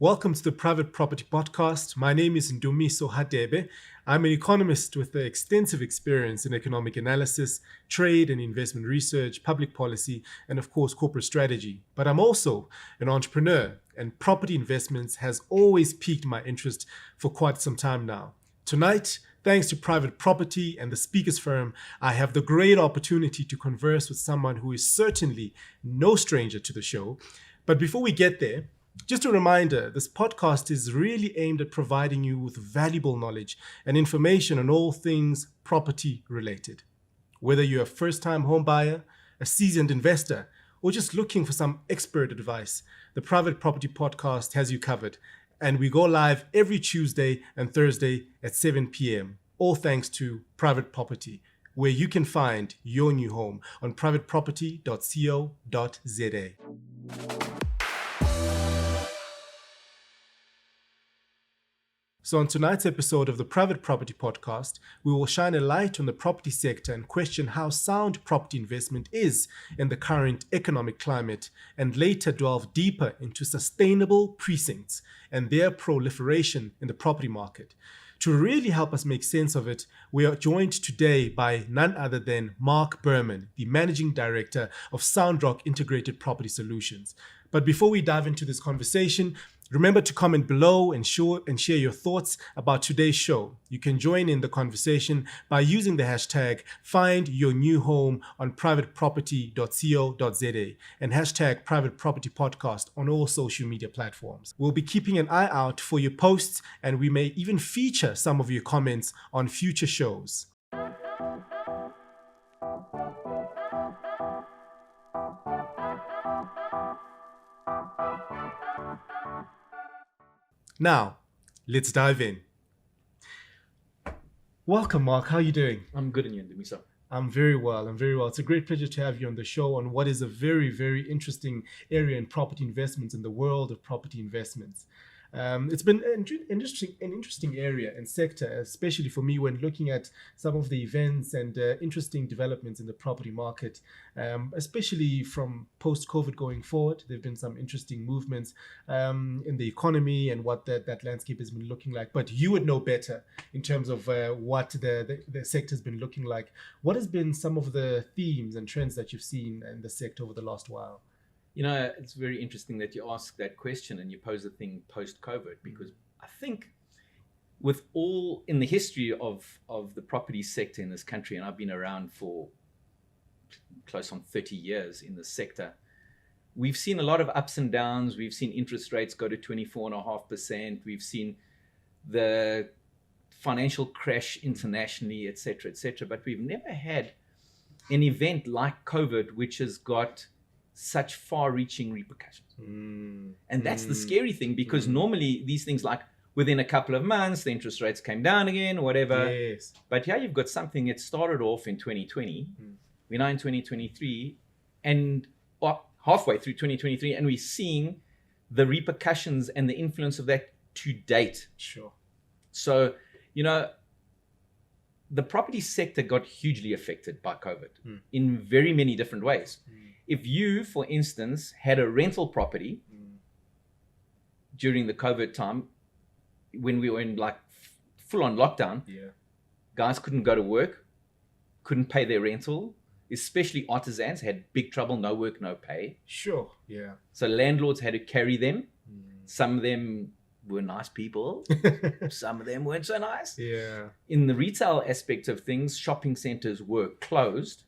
Welcome to the Private Property Podcast. My name is Ndumiso Hadebe. I'm an economist with extensive experience in economic analysis, trade and investment research, public policy, and of course, corporate strategy. But I'm also an entrepreneur, and property investments has always piqued my interest for quite some time now. Tonight, thanks to Private Property and the speakers firm, I have the great opportunity to converse with someone who is certainly no stranger to the show. But before we get there, just a reminder, this podcast is really aimed at providing you with valuable knowledge and information on all things property related. Whether you're a first-time home buyer, a seasoned investor, or just looking for some expert advice, the Private Property Podcast has you covered. And we go live every Tuesday and Thursday at 7 p.m., all thanks to Private Property, where you can find your new home on privateproperty.co.za. So on tonight's episode of the Private Property Podcast, we will shine a light on the property sector and question how sound property investment is in the current economic climate, and later delve deeper into sustainable precincts and their proliferation in the property market. To really help us make sense of it, we are joined today by none other than Mark Berman, the Managing Director of Soundrock Integrated Property Solutions. But before we dive into this conversation, remember to comment below and share your thoughts about today's show. You can join in the conversation by using the hashtag #FindYourNewHome on privateproperty.co.za and hashtag Private Property Podcast on all social media platforms. We'll be keeping an eye out for your posts, and we may even feature some of your comments on future shows. Now, let's dive in. Welcome, Mark. How are you doing? I'm good, and you, Ndumiso? I'm very well. It's a great pleasure to have you on the show on what is a very, very interesting area in property investments, in the world of property investments. It's been an interesting area and sector, especially for me when looking at some of the events and interesting developments in the property market, especially from post-COVID going forward. There have been some interesting movements in the economy and what that landscape has been looking like. But you would know better in terms of what the sector has been looking like. What has been some of the themes and trends that you've seen in the sector over the last while? You know, it's very interesting that you ask that question and you pose the thing post-COVID, because I think with all in the history of the property sector in this country, and I've been around for close on 30 years in the sector, we've seen a lot of ups and downs. We've seen interest rates go to 24.5%. We've seen the financial crash internationally, et cetera, but we've never had an event like COVID, which has got such far-reaching repercussions. And that's the scary thing, because normally these things, like within a couple of months, the interest rates came down again, whatever. Yes. But here you've got something that started off in 2020. We're now in 2023, and halfway through 2023, and we're seeing the repercussions and the influence of that to date. Sure. So, you know, the property sector got hugely affected by COVID in very many different ways. If you, for instance, had a rental property during the COVID time, when we were in like full-on lockdown, guys couldn't go to work, couldn't pay their rental, especially artisans had big trouble, no work, no pay. Sure, yeah. So landlords had to carry them. Some of them were nice people. Some of them weren't so nice. Yeah. In the retail aspect of things, shopping centers were closed.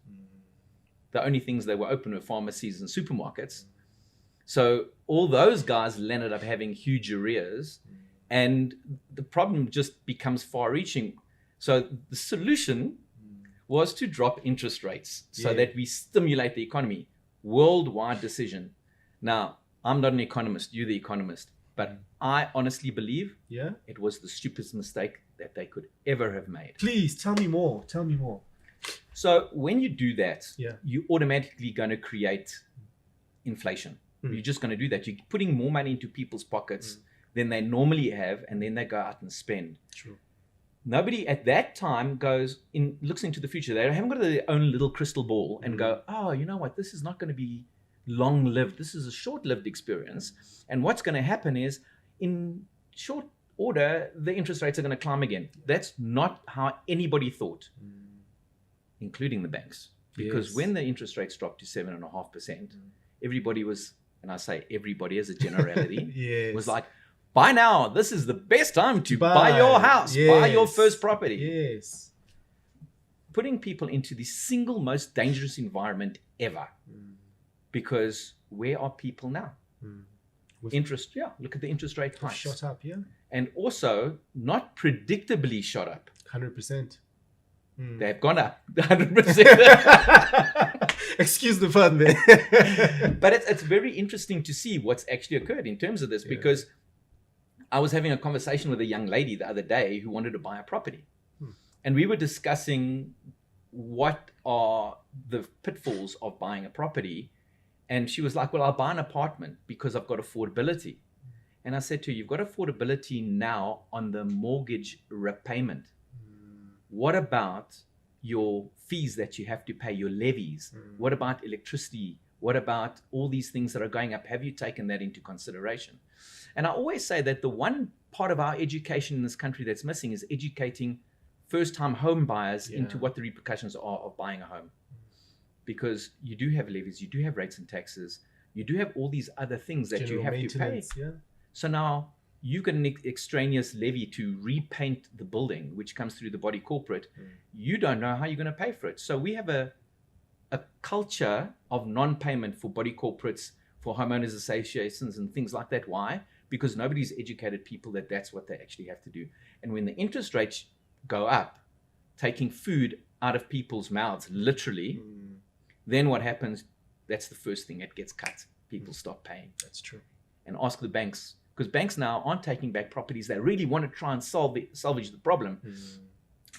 The only things that were open were pharmacies and supermarkets. So all those guys ended up having huge arrears, and the problem just becomes far-reaching. So the solution was to drop interest rates so that we stimulate the economy. Worldwide decision. Now, I'm not an economist, you're the economist, but I honestly believe it was the stupidest mistake that they could ever have made. Please, tell me more. So when you do that, you're automatically going to create inflation. You're just going to do that. You're putting more money into people's pockets than they normally have, and then they go out and spend. True. Nobody at that time looks into the future. They haven't got their own little crystal ball and go, oh, you know what? This is not going to be long-lived. This is a short-lived experience. And what's going to happen is in short order, the interest rates are going to climb again. That's not how anybody thought, including the banks. Because when the interest rates dropped to 7.5%, everybody was, and I say everybody as a generality, was like, buy now. This is the best time to buy your house, buy your first property. Yes. Putting people into the single most dangerous environment ever. Because where are people now? Look at the interest rate hikes. Shot up, And also, not predictably shot up. 100%. They've gone up 100%. Excuse the fun there. But it's very interesting to see what's actually occurred in terms of this, because I was having a conversation with a young lady the other day who wanted to buy a property. And we were discussing what are the pitfalls of buying a property. And she was like, well, I'll buy an apartment because I've got affordability. And I said to her, you've got affordability now on the mortgage repayment. What about your fees that you have to pay, your levies? What about electricity? What about all these things that are going up? Have you taken that into consideration? And I always say that the one part of our education in this country that's missing is educating first-time home buyers into what the repercussions are of buying a home. Because you do have levies, you do have rates and taxes, you do have all these other things that you have to pay. So now you've got an extraneous levy to repaint the building, which comes through the body corporate. You don't know how you're going to pay for it. So we have a culture of non-payment for body corporates, for homeowners associations and things like that. Why? Because nobody's educated people that that's what they actually have to do. And when the interest rates go up, taking food out of people's mouths, literally, then what happens? That's the first thing that gets cut. People stop paying. That's true. And ask the banks, because banks now aren't taking back properties. They really want to try and salvage the problem.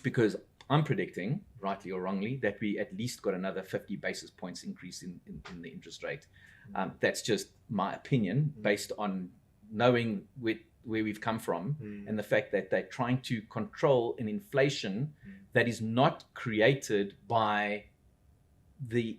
Because I'm predicting, rightly or wrongly, that we at least got another 50 basis points increase in the interest rate. That's just my opinion based on knowing where we've come from and the fact that they're trying to control an inflation that is not created by the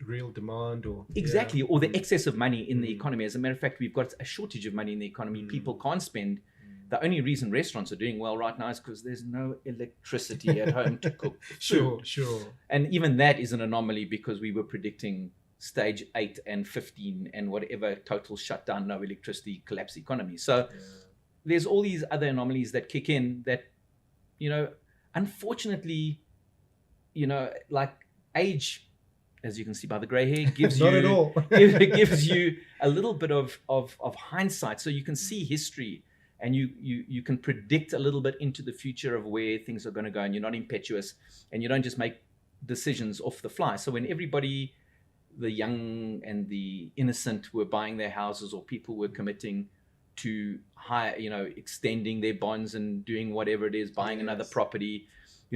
real demand or the excess of money in the economy. As a matter of fact, we've got a shortage of money in the economy. People can't spend. The only reason restaurants are doing well right now is because there's no electricity at home to cook food. Sure. And even that is an anomaly, because we were predicting stage 8 and 15 and whatever total shutdown, no electricity, collapse economy. So there's all these other anomalies that kick in that, unfortunately, like age, as you can see by the gray hair, gives Not you at all. it gives you a little bit of hindsight, so you can see history and you can predict a little bit into the future of where things are going to go, and you're not impetuous and you don't just make decisions off the fly. So when everybody, the young and the innocent, were buying their houses, or people were committing to extending their bonds and doing whatever it is, buying another property,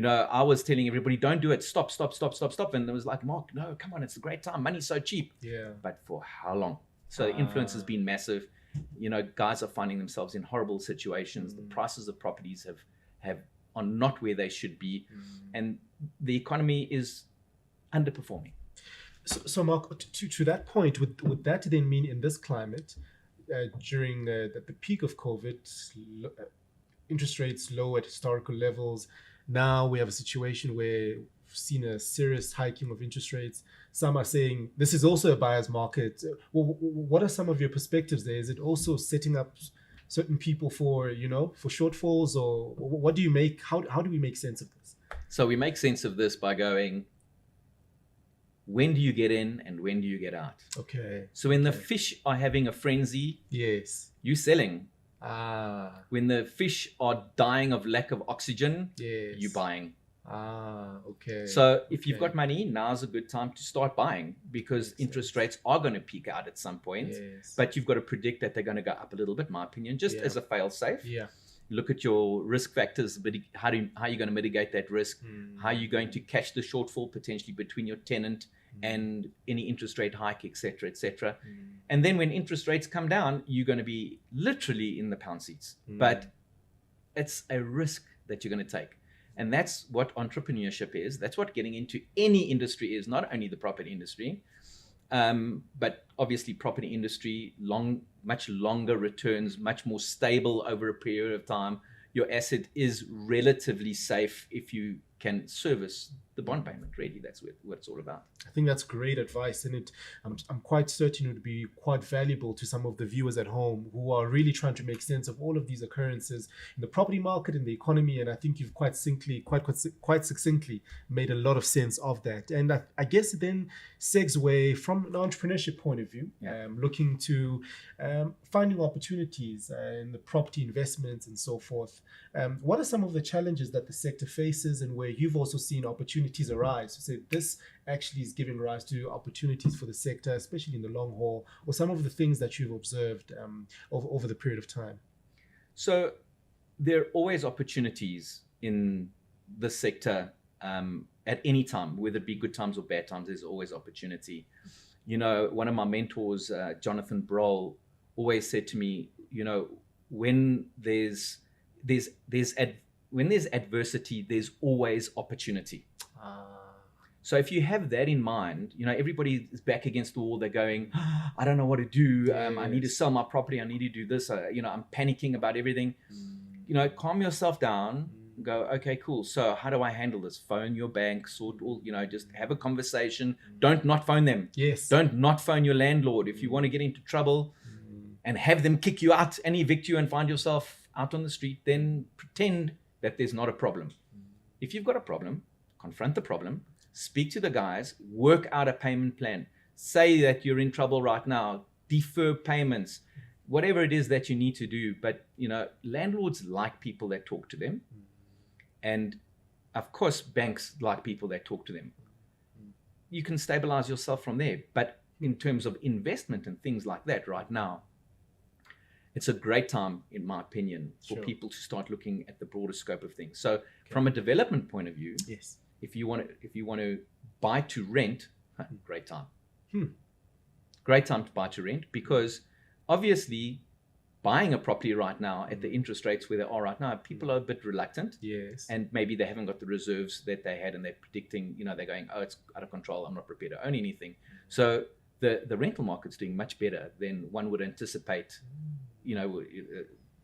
I was telling everybody, don't do it. Stop. And it was like, Mark, no, come on. It's a great time. Money's so cheap. But for how long? So the influence has been massive. Guys are finding themselves in horrible situations. The prices of properties are not where they should be. And the economy is underperforming. So Mark, to that point, would that then mean in this climate, during the peak of COVID, interest rates low at historical levels, now we have a situation where we've seen a serious hiking of interest rates. Some are saying this is also a buyer's market. What are some of your perspectives there? Is it also setting up certain people for shortfalls, or what do you make? How do we make sense of this? So we make sense of this by going, when do you get in and when do you get out? Okay. So when the fish are having a frenzy, you're selling. When the fish are dying of lack of oxygen, you're buying. Okay. So if you've got money, now's a good time to start buying, because interest rates are going to peak out at some point. But you've got to predict that they're going to go up a little bit, in my opinion, just as a fail-safe. Look at your risk factors, but how are you going to mitigate that risk? How are you going to catch the shortfall potentially between your tenant and any interest rate hike, etc., etc. And then when interest rates come down, you're going to be literally in the pound seats. But it's a risk that you're going to take. And that's what entrepreneurship is. That's what getting into any industry is, not only the property industry. But obviously property industry, much longer returns, much more stable over a period of time. Your asset is relatively safe if you can service the bond payment. Really, that's what it's all about. I think that's great advice, and I'm quite certain it would be quite valuable to some of the viewers at home who are really trying to make sense of all of these occurrences in the property market, in the economy. And I think you've quite succinctly made a lot of sense of that. And I guess it then segue from an entrepreneurship point of view, looking to finding opportunities in the property investments and so forth. What are some of the challenges that the sector faces, and where you've also seen opportunities arise? So say this actually is giving rise to opportunities for the sector, especially in the long haul, or some of the things that you've observed over the period of time. So there are always opportunities in the sector at any time, whether it be good times or bad times. There's always opportunity. You know, one of my mentors, Jonathan Broll, always said to me, you know, when there's adversity, there's always opportunity. So if you have that in mind, you know, everybody is back against the wall. They're going, I don't know what to do. Yes. I need to sell my property. I need to do this. You know, I'm panicking about everything. You know, calm yourself down. Go, okay, cool. So how do I handle this? Phone your bank, sort all, you know, just have a conversation. Don't not phone them. Yes. Don't not phone your landlord. If you want to get into trouble and have them kick you out and evict you and find yourself out on the street, then pretend that there's not a problem. If you've got a problem, confront the problem, speak to the guys, work out a payment plan, say that you're in trouble right now, defer payments, whatever it is that you need to do. But, you know, landlords like people that talk to them. And of course, banks like people that talk to them. You can stabilize yourself from there. But in terms of investment and things like that right now, it's a great time, in my opinion, for people to start looking at the broader scope of things. So from a development point of view, yes, if you want to buy to rent, great time. Great time to buy to rent, because obviously buying a property right now at the interest rates where they are right now, people are a bit reluctant. Yes. And maybe they haven't got the reserves that they had, and they're predicting, you know, they're going, oh, it's out of control. I'm not prepared to own anything. So the rental market's doing much better than one would anticipate. You know,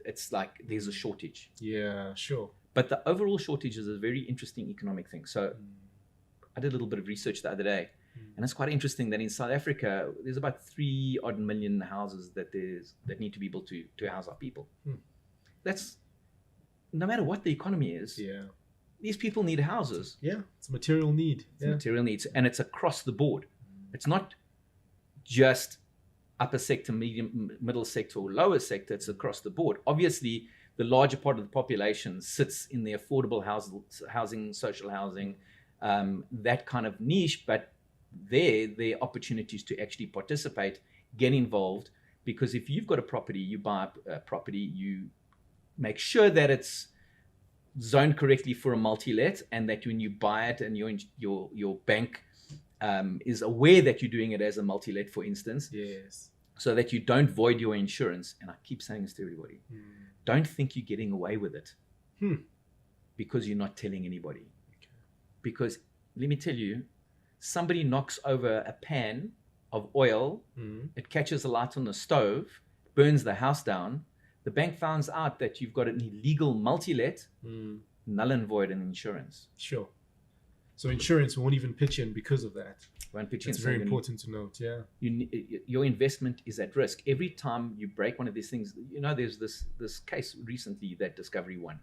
it's like there's a shortage. Yeah, sure. But the overall shortage is a very interesting economic thing. So I did a little bit of research the other day, and it's quite interesting that in South Africa, there's about 3 odd million houses that need to be built to house our people. That's, no matter what the economy is, these people need houses. Yeah, it's a material need. It's material needs, and it's across the board. It's not just upper sector, middle sector, or lower sector. It's across the board. Obviously, the larger part of the population sits in the affordable housing, social housing, that kind of niche. But there are opportunities to actually participate, get involved. Because if you've got a property, you buy a property, you make sure that it's zoned correctly for a multi-let, and that when you buy it and your bank is aware that you're doing it as a multi-let, for instance. Yes. So that you don't void your insurance. And I keep saying this to everybody. Don't think you're getting away with it because you're not telling anybody. Okay. Because let me tell you, somebody knocks over a pan of oil, it catches a light on the stove, burns the house down. The bank finds out that you've got an illegal multi-let, null and void in insurance. Sure. So insurance won't even pitch in because of that. Won't pitch in. It's very important to note, yeah. Your investment is at risk. Every time you break one of these things, you know, there's this case recently that Discovery won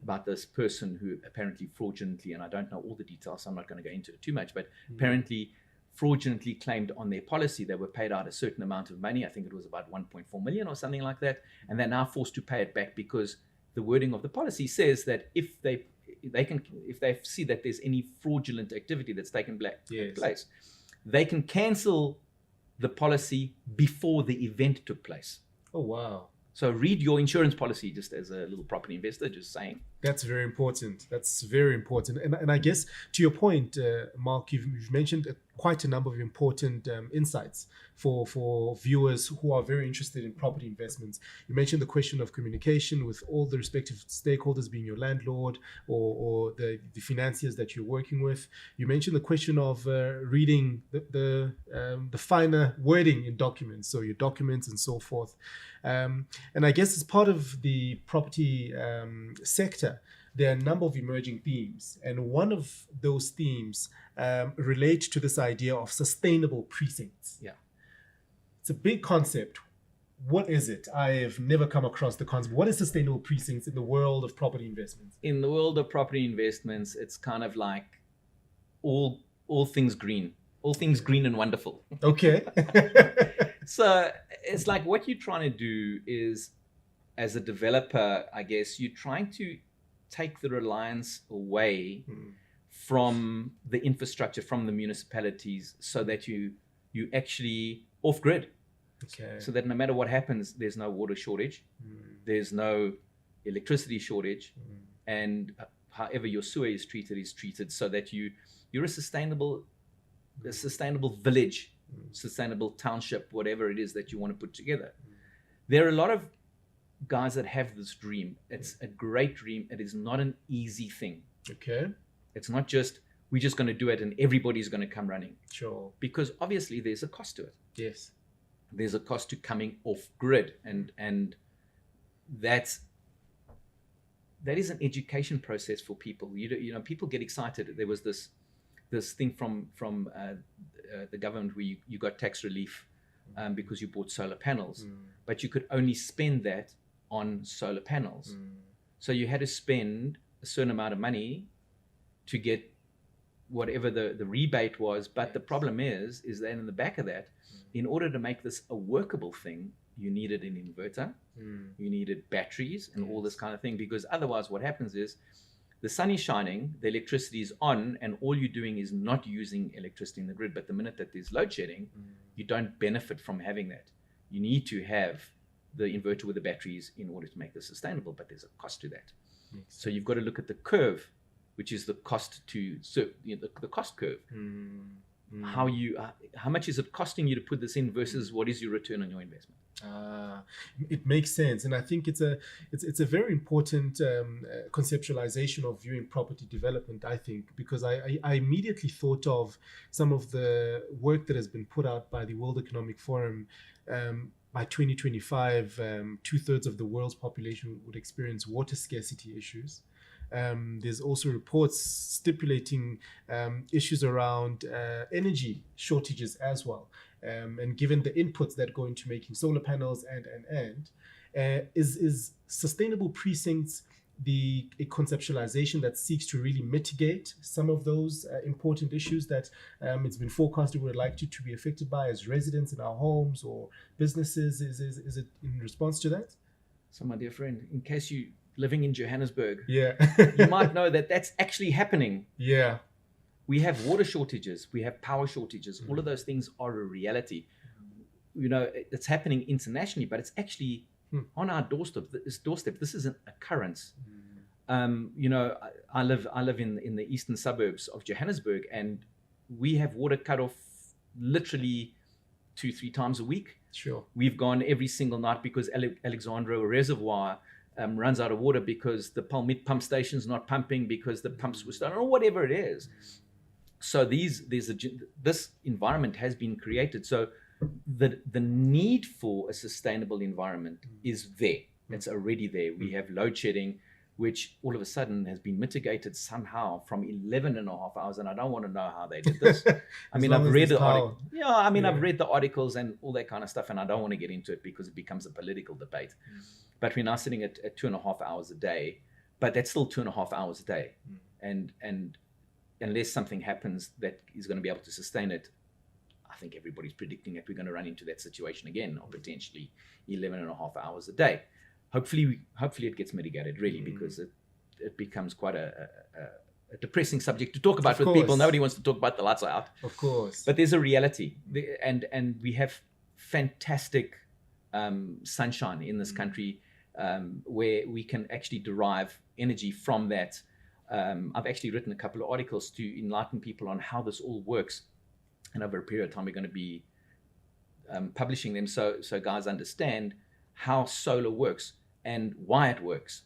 about this person who apparently fraudulently, and I don't know all the details, so I'm not going to go into it too much, but apparently fraudulently claimed on their policy they were paid out a certain amount of money. I think it was about 1.4 million or something like that. And they're now forced to pay it back because the wording of the policy says that if they see that there's any fraudulent activity that's taken place, they can cancel the policy before the event took place. Oh, wow. So read your insurance policy, just as a little property investor, just saying. That's very important. That's very important. And I guess to your point, Mark, you've mentioned quite a number of important insights for viewers who are very interested in property investments. You mentioned the question of communication with all the respective stakeholders, being your landlord or the financiers that you're working with. You mentioned the question of reading the finer wording in documents, so your documents and so forth. And I guess as part of the property sector, there are a number of emerging themes, and one of those themes relate to this idea of sustainable precincts. Yeah. It's a big concept. What is it? I have never come across the concept. What is sustainable precincts in the world of property investments? In the world of property investments, it's kind of like all things green, all things green and wonderful. Okay. So it's like what you're trying to do is, as a developer, I guess, you're trying to take the reliance away from the infrastructure, from the municipalities, so that you actually off grid. Okay. So that no matter what happens, there's no water shortage, there's no electricity shortage, and however your sewer is treated so that you're a sustainable village, sustainable township, whatever it is that you want to put together. There are a lot of guys that have this dream. It's a great dream. It is not an easy thing. Okay. It's not just we're just going to do it and everybody's going to come running. Sure. Because obviously there's a cost to it. Yes. There's a cost to coming off grid, and that is an education process for people. You know, people get excited. There was this thing from the government where you got tax relief because you bought solar panels, but you could only spend that on solar panels. So you had to spend a certain amount of money to get whatever the rebate was. But the problem is that in the back of that, in order to make this a workable thing, you needed an inverter, you needed batteries and all this kind of thing, because otherwise what happens is the sun is shining, the electricity is on, and all you're doing is not using electricity in the grid. But the minute that there's load shedding, you don't benefit from having that. You need to have the inverter with the batteries in order to make this sustainable, but there's a cost to that. So you've got to look at the curve, which is the cost the cost curve. How much is it costing you to put this in versus what is your return on your investment? It makes sense, and I think it's a very important conceptualization of viewing property development. I think because I immediately thought of some of the work that has been put out by the World Economic Forum. By 2025, 2/3 of the world's population would experience water scarcity issues. There's also reports stipulating issues around energy shortages as well. And given the inputs that go into making solar panels is sustainable precincts a conceptualization that seeks to really mitigate some of those important issues that it's been forecasted we're likely to be affected by as residents in our homes or businesses? Is it in response to that? So my dear friend, in case you living in Johannesburg, yeah, you might know that that's actually happening. Yeah. We have water shortages, we have power shortages. All of those things are a reality. You know, it's happening internationally, but it's actually on our doorstep. This is an occurrence. You know, I live in the eastern suburbs of Johannesburg, and we have water cut off literally 2-3 times a week. Sure. We've gone every single night because Alexandra Reservoir runs out of water because the pump station's not pumping because the pumps were started or whatever it is. So this environment has been created. So the need for a sustainable environment is there. It's already there. We have load shedding, which all of a sudden has been mitigated somehow from 11.5 hours. And I don't want to know how they did this. I mean, I've read the article. Yeah, I mean, I've read the articles and all that kind of stuff, and I don't want to get into it because it becomes a political debate. But we're now sitting at 2.5 hours a day, but that's still 2.5 hours a day. And unless something happens that is going to be able to sustain it, I think everybody's predicting that we're going to run into that situation again, or potentially 11.5 hours a day. Hopefully it gets mitigated, really, because it becomes quite a depressing subject to talk about with people. Nobody wants to talk about the lights are out. Of course. But there's a reality, and we have fantastic sunshine in this country where we can actually derive energy from that. I've actually written a couple of articles to enlighten people on how this all works. and over a period of time we're going to be publishing them so guys understand how solar works and why it works.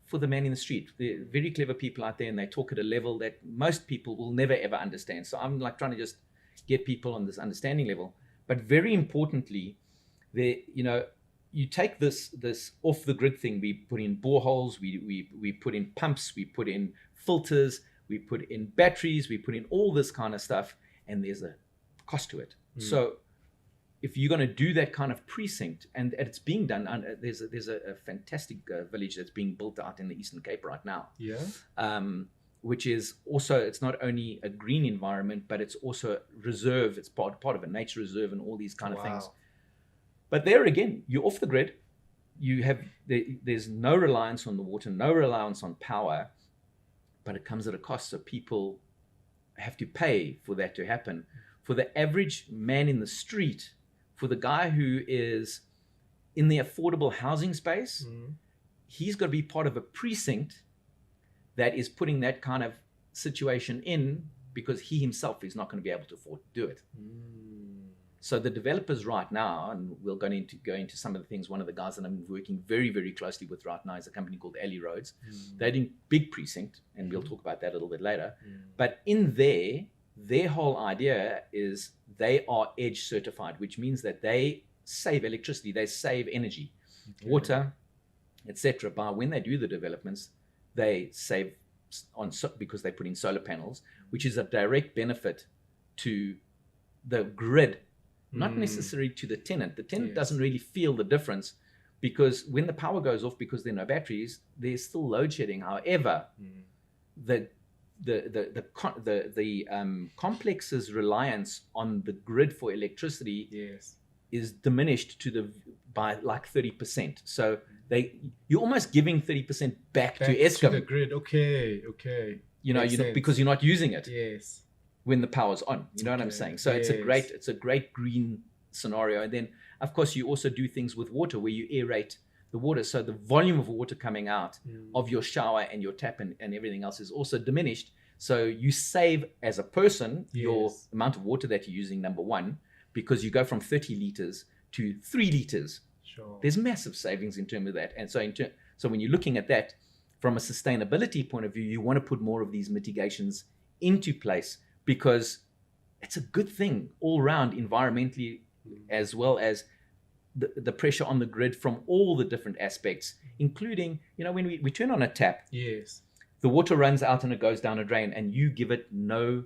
For the man in the street, they're very clever people out there, and they talk at a level that most people will never ever understand. So I'm like trying to just get people on this understanding level. But very importantly, you take this off the grid thing. We put in boreholes, we put in pumps, we put in filters, we put in batteries, we put in all this kind of stuff, and there's a cost to it. So if you're going to do that kind of precinct, and it's being done, there's a fantastic village that's being built out in the Eastern Cape right now. Yeah. Which is also, it's not only a green environment, but it's also a reserve. It's part of a nature reserve and all these kind of things. But there again, you're off the grid. There's no reliance on the water, no reliance on power, but it comes at a cost. So people have to pay for that to happen. For the average man in the street, for the guy who is in the affordable housing space, he's got to be part of a precinct that is putting that kind of situation in, because he himself is not going to be able to afford to do it. So the developers right now, and we'll go into some of the things, one of the guys that I'm working very, very closely with right now is a company called Alley Roads. They're doing big precinct, and we'll talk about that a little bit later. But in their whole idea is they are EDGE certified, which means that they save electricity, they save energy, water, etc. By when they do the developments, they save because they put in solar panels, which is a direct benefit to the grid, not necessarily to the tenant. The tenant doesn't really feel the difference, because when the power goes off because there are no batteries, there's still load shedding. However, the complex's reliance on the grid for electricity is diminished by like 30%. So you're almost giving 30% back to Eskom. To the grid. Okay. Because you're not using it. Yes. When the power's on, you know what I'm saying? So it's a great green scenario. And then of course you also do things with water where you aerate the water, so the volume of water coming out of your shower and your tap and everything else is also diminished. So you save as a person your amount of water that you're using, number one, because you go from 30 liters to 3 liters. Sure. There's massive savings in terms of that. And so so when you're looking at that from a sustainability point of view, you want to put more of these mitigations into place, because it's a good thing all around environmentally, as well as the pressure on the grid from all the different aspects, including, when we turn on a tap, the water runs out and it goes down a drain, and you give it no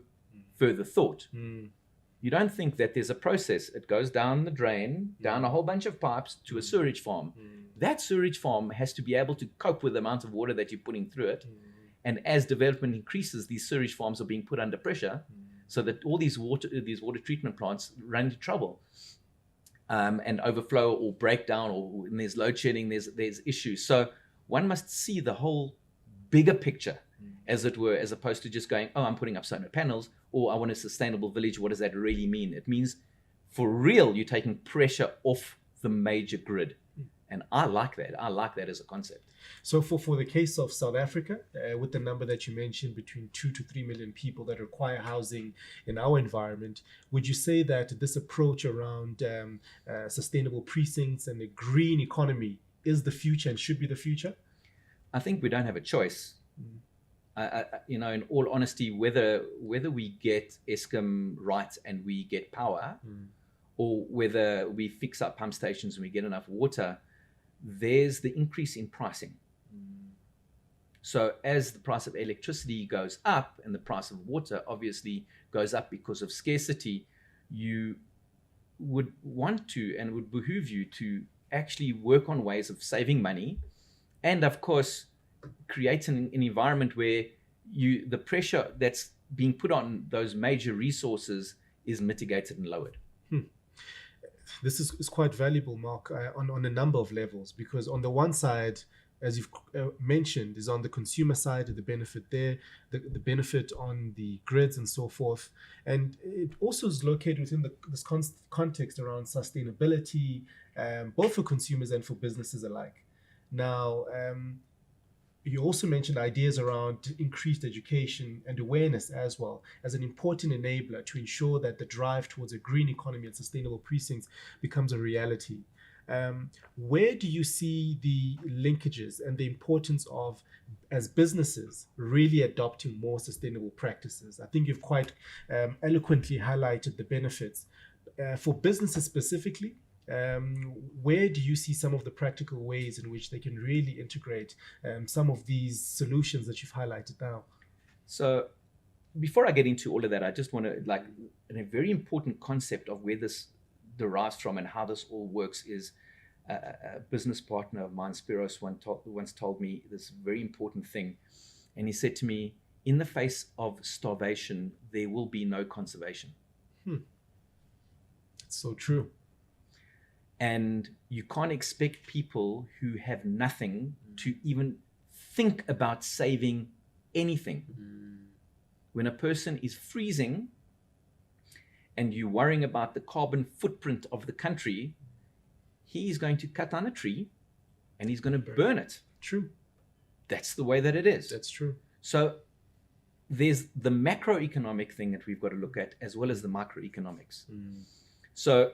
further thought. You don't think that there's a process. It goes down the drain, down a whole bunch of pipes to a sewage farm. That sewage farm has to be able to cope with the amount of water that you're putting through it. And as development increases, these sewage farms are being put under pressure, so that all these water treatment plants run into trouble. And overflow or break down, or when there's load shedding, there's issues. So one must see the whole bigger picture, as it were, as opposed to just going, oh, I'm putting up solar panels, or I want a sustainable village. What does that really mean? It means for real, you're taking pressure off the major grid. And I like that. I like that as a concept. So for the case of South Africa, with the number that you mentioned, between 2 to 3 million people that require housing in our environment, would you say that this approach around sustainable precincts and a green economy is the future and should be the future? I think we don't have a choice. In all honesty, whether we get Eskom right and we get power, or whether we fix up pump stations and we get enough water, there's the increase in pricing. So as the price of electricity goes up and the price of water obviously goes up because of scarcity, you would want to, and it would behoove you to actually work on ways of saving money, and of course create an environment where the pressure that's being put on those major resources is mitigated and lowered. This is quite valuable, Mark, on a number of levels, because on the one side, as you've mentioned, is on the consumer side, the benefit there, the benefit on the grids and so forth. And it also is located within this context around sustainability, both for consumers and for businesses alike. Now, You also mentioned ideas around increased education and awareness as well as an important enabler to ensure that the drive towards a green economy and sustainable precincts becomes a reality. Where do you see the linkages and the importance of, as businesses, really adopting more sustainable practices? I think you've quite eloquently highlighted the benefits. For businesses specifically, where do you see some of the practical ways in which they can really integrate some of these solutions that you've highlighted now? So before I get into all of that, I just want to a very important concept of where this derives from and how this all works is a business partner of mine, Spiros, once told me this very important thing. And he said to me, in the face of starvation, there will be no conservation. It's so true. And you can't expect people who have nothing to even think about saving anything. When a person is freezing and you're worrying about the carbon footprint of the country, he's going to cut down a tree and he's going to burn it. True. That's the way that it is. That's true. So there's the macroeconomic thing that we've got to look at as well as the microeconomics. So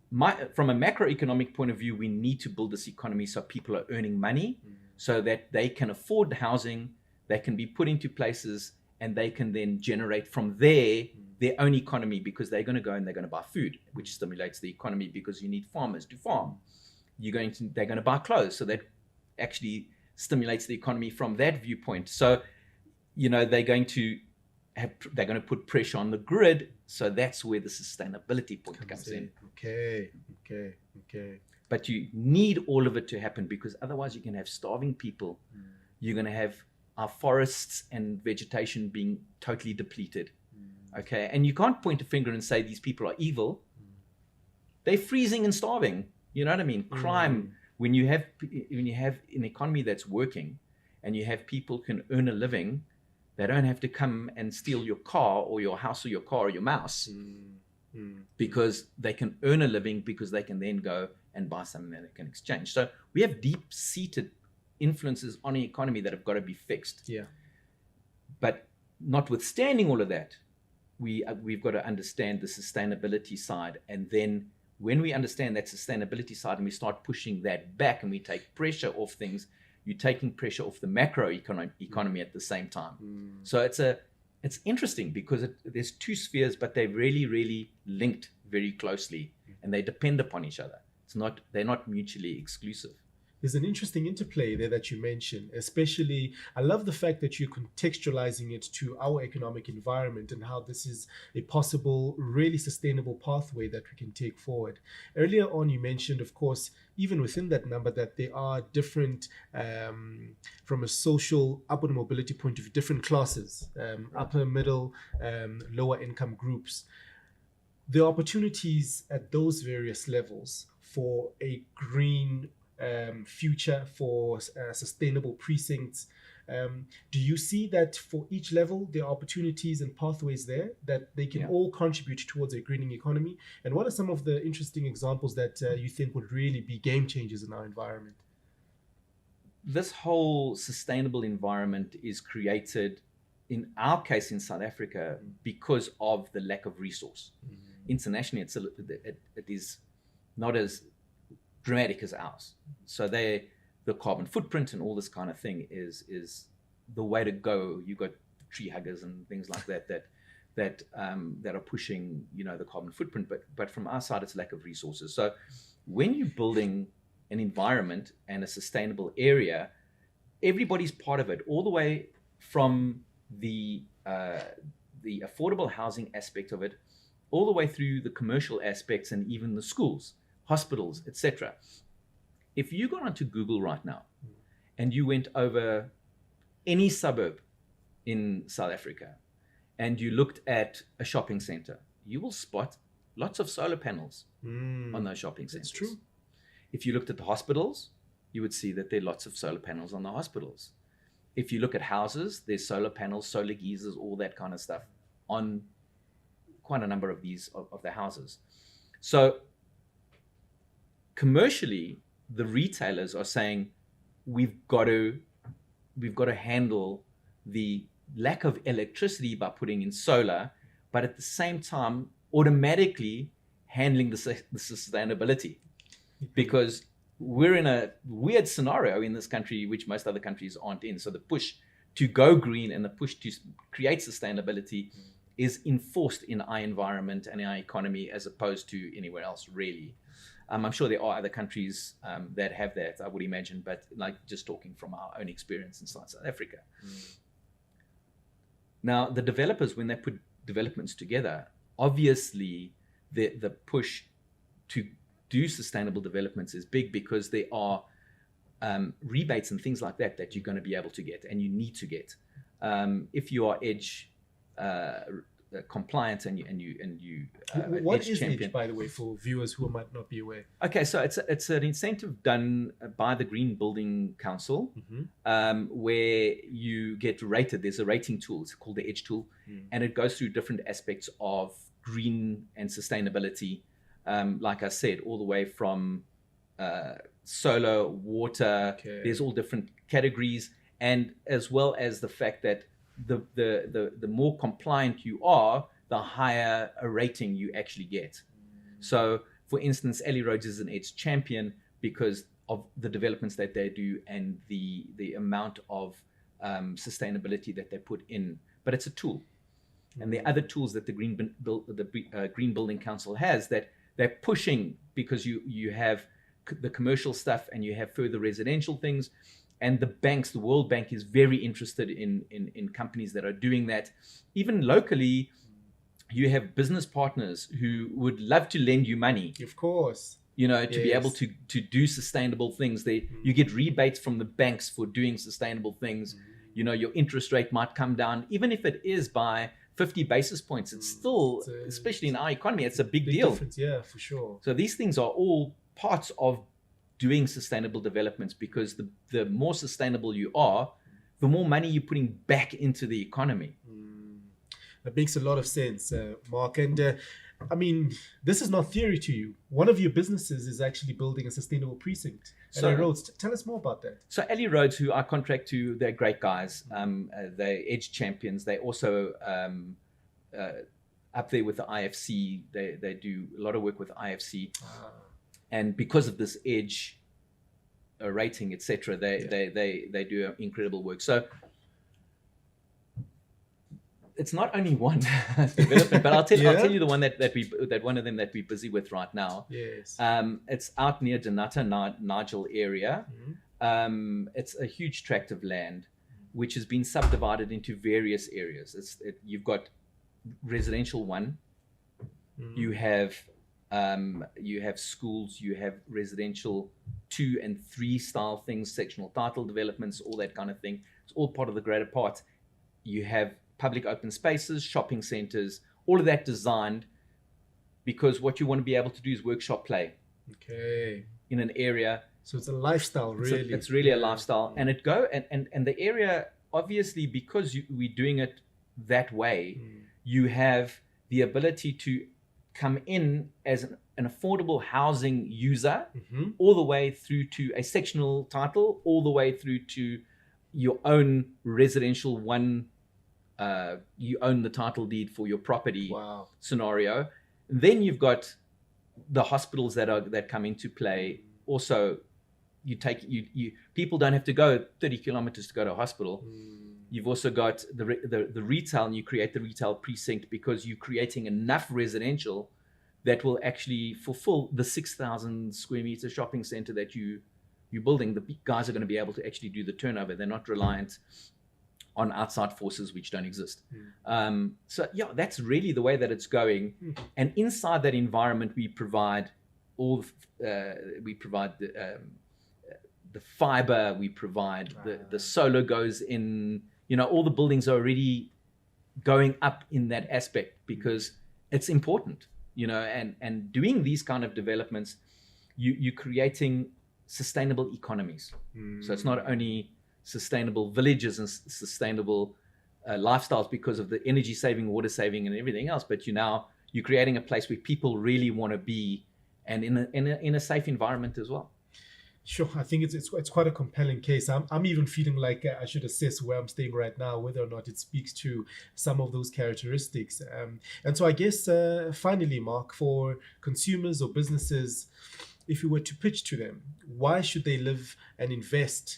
from a macroeconomic point of view, we need to build this economy so people are earning money so that they can afford housing, they can be put into places, and they can then generate from there their own economy, because they're going to go and they're going to buy food, which stimulates the economy because you need farmers to farm. They're going to buy clothes, so that actually stimulates the economy from that viewpoint. So, they're going to put pressure on the grid. So that's where the sustainability point comes in. Okay. But you need all of it to happen, because otherwise you can have starving people. You're going to have our forests and vegetation being totally depleted. Okay. And you can't point a finger and say these people are evil. They're freezing and starving. You know what I mean? Crime, when you have an economy that's working and you have people can earn a living, they don't have to come and steal your car or your house or your car or your mouse, because they can earn a living, because they can then go and buy something that they can exchange. So we have deep-seated influences on the economy that have got to be fixed. Yeah. But notwithstanding all of that, we've got to understand the sustainability side. And then when we understand that sustainability side and we start pushing that back and we take pressure off things, you're taking pressure off the macro economy at the same time. So it's interesting because there's two spheres, but they're really, really linked very closely, and they depend upon each other. They're not mutually exclusive. There's an interesting interplay there that you mentioned, especially I love the fact that you're contextualizing it to our economic environment and how this is a possible, really sustainable pathway that we can take forward. Earlier on, you mentioned, of course, even within that number, that there are different, from a social upward mobility point of view, different classes, upper, middle, lower income groups. The opportunities at those various levels for a green future, for sustainable precincts. Do you see that for each level there are opportunities and pathways there that they can all contribute towards a greening economy? And what are some of the interesting examples that you think would really be game changers in our environment? This whole sustainable environment is created, in our case in South Africa, because of the lack of resource. Internationally, it is not as dramatic as ours. So the carbon footprint and all this kind of thing is the way to go. You've got tree huggers and things like that are pushing the carbon footprint. But from our side, it's lack of resources. So when you're building an environment and a sustainable area, everybody's part of it, all the way from the affordable housing aspect of it, all the way through the commercial aspects and even the schools, hospitals, etc. If you got onto Google right now and you went over any suburb in South Africa and you looked at a shopping center, you will spot lots of solar panels on those shopping centers. That's true. If you looked at the hospitals, you would see that there are lots of solar panels on the hospitals. If you look at houses, there's solar panels, solar geysers, all that kind of stuff on quite a number of these of the houses. So commercially, the retailers are saying we've got to we've got to handle the lack of electricity by putting in solar, but at the same time automatically handling the sustainability, because we're in a weird scenario in this country which most other countries aren't in. So the push to go green and the push to create sustainability is enforced in our environment and our economy as opposed to anywhere else, really. I'm sure there are other countries that have that, I would imagine, but like just talking from our own experience in South Africa. Now, the developers, when they put developments together, obviously the push to do sustainable developments is big, because there are rebates and things like that you're going to be able to get, and you need to get if you are EDGE compliant and you what EDGE is champion. EDGE, by the way, for viewers who might not be aware? Okay, so it's an incentive done by the Green Building Council, where you get rated. There's a rating tool. It's called the EDGE tool, and it goes through different aspects of green and sustainability. Like I said, all the way from solar, water. Okay. There's all different categories, and as well as the fact that the more compliant you are, the higher a rating you actually get. So, for instance, Ellie Roads is an EDGE champion because of the developments that they do and the amount of sustainability that they put in. But it's a tool, and the other tools that the Green Building Council has that they're pushing, because you have the commercial stuff and you have further residential things. And the banks, the World Bank is very interested in companies that are doing that. Even locally, you have business partners who would love to lend you money. Of course. To be able to do sustainable things. You get rebates from the banks for doing sustainable things. Your interest rate might come down, even if it is by 50 basis points. It's still, especially in our economy, it's a big deal. Difference. Yeah, for sure. So these things are all parts of doing sustainable developments, because the more sustainable you are, the more money you're putting back into the economy. That makes a lot of sense, Mark. And I mean, this is not theory to you. One of your businesses is actually building a sustainable precinct. Ellie Roads. Tell us more about that. So Ellie Roads, who I contract to, they're great guys. They're EDGE champions. They also up there with the IFC. They do a lot of work with IFC. And because of this EDGE rating, etc., they do incredible work. So it's not only one development, but I'll tell you the one that one of them that we're busy with right now. Yes. It's out near Donata, Nigel area. It's a huge tract of land which has been subdivided into various areas. You've got residential 1, you have schools, you have residential 2 and 3 style things, sectional title developments, all that kind of thing. It's all part of the greater part. You have public open spaces, shopping centers, all of that designed because what you want to be able to do is workshop play. Okay. In an area. So it's a lifestyle, really. It's really a lifestyle. And and the area, obviously, because we're doing it that way, you have the ability to come in as an affordable housing user, all the way through to a sectional title, all the way through to your own residential 1. You own the title deed for your property. Wow. Scenario. Then you've got the hospitals that come into play. Also, people don't have to go 30 kilometers to go to a hospital. You've also got the retail, and you create the retail precinct because you're creating enough residential that will actually fulfill the 6,000 square meter shopping center that you're building. The guys are going to be able to actually do the turnover. They're not reliant on outside forces which don't exist. So yeah, that's really the way that it's going. And inside that environment, we provide the fiber, we provide the solar goes in. All the buildings are already going up in that aspect because it's important. And doing these kind of developments, you're creating sustainable economies. So it's not only sustainable villages and sustainable lifestyles because of the energy saving, water saving, and everything else, but you're creating a place where people really want to be, and in a safe environment as well. Sure, I think it's quite a compelling case. I'm even feeling like I should assess where I'm staying right now, whether or not it speaks to some of those characteristics. And so I guess finally, Mark, for consumers or businesses, if you were to pitch to them, why should they live and invest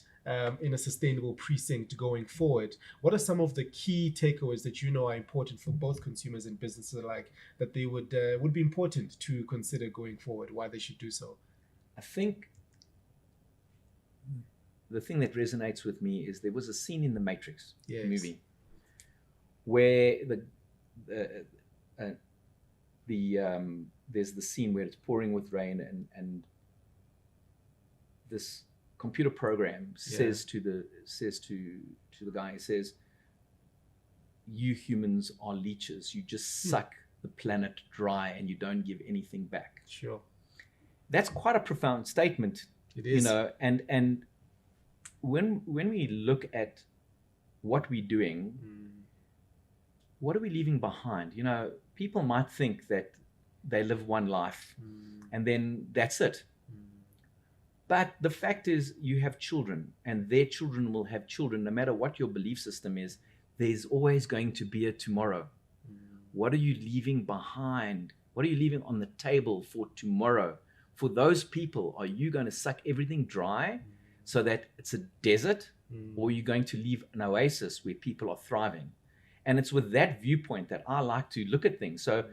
in a sustainable precinct going forward? What are some of the key takeaways that you know are important for both consumers and businesses alike that they would be important to consider going forward? Why they should do so? I think the thing that resonates with me is there was a scene in the Matrix movie where there's the scene where it's pouring with rain and this computer program says to the guy, he says, you humans are leeches, you just suck the planet dry and you don't give anything back. Sure. That's quite a profound statement. It is. And when we look at what we're doing, what are we leaving behind? People might think that they live one life and then that's it. But the fact is, you have children and their children will have children. No matter what your belief system is, there's always going to be a tomorrow. What are you leaving behind? What are you leaving on the table for tomorrow? For those people, are you going to suck everything dry so that it's a desert? Or are you going to leave an oasis where people are thriving? And it's with that viewpoint that I like to look at things. So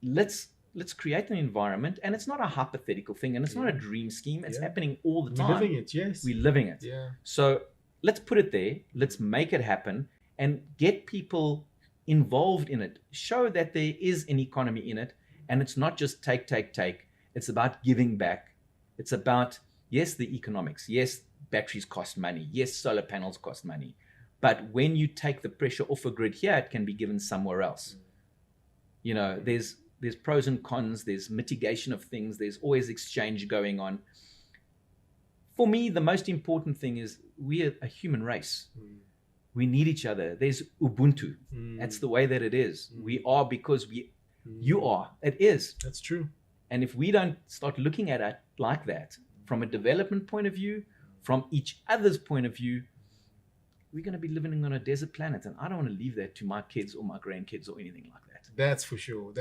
let's create an environment, and it's not a hypothetical thing, and it's not a dream scheme. It's happening all the time. We're living it, yes. We're living it. Yeah. So let's put it there. Let's make it happen and get people involved in it. Show that there is an economy in it, and it's not just take. It's about giving back. It's about, yes, the economics. Yes, batteries cost money. Yes, solar panels cost money. But when you take the pressure off a grid here, it can be given somewhere else. There's pros and cons. There's mitigation of things. There's always exchange going on. For me, the most important thing is we are a human race. We need each other. There's Ubuntu. That's the way that it is. We are because you are. It is. That's true. And if we don't start looking at it like that, from a development point of view, from each other's point of view, we're going to be living on a desert planet. And I don't want to leave that to my kids or my grandkids or anything like that. That's for sure.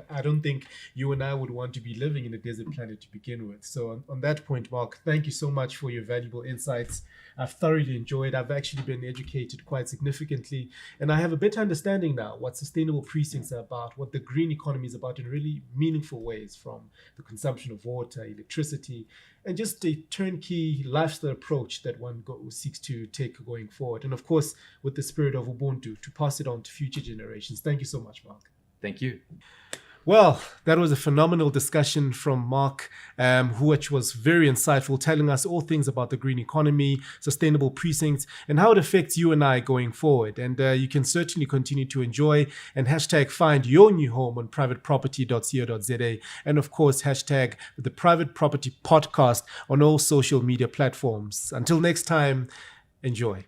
I don't think you and I would want to be living in a desert planet to begin with. So on that point, Mark, thank you so much for your valuable insights. I've thoroughly enjoyed. I've actually been educated quite significantly. And I have a better understanding now what sustainable precincts are about, what the green economy is about in really meaningful ways, from the consumption of water, electricity, and just a turnkey lifestyle approach that one seeks to take going forward. And of course, with the spirit of Ubuntu, to pass it on to future generations. Thank you so much, Mark. Thank you. Well, that was a phenomenal discussion from Mark, which was very insightful, telling us all things about the green economy, sustainable precincts, and how it affects you and I going forward. And you can certainly continue to enjoy and hashtag find your new home on privateproperty.co.za. And of course, hashtag the Private Property Podcast on all social media platforms. Until next time, enjoy.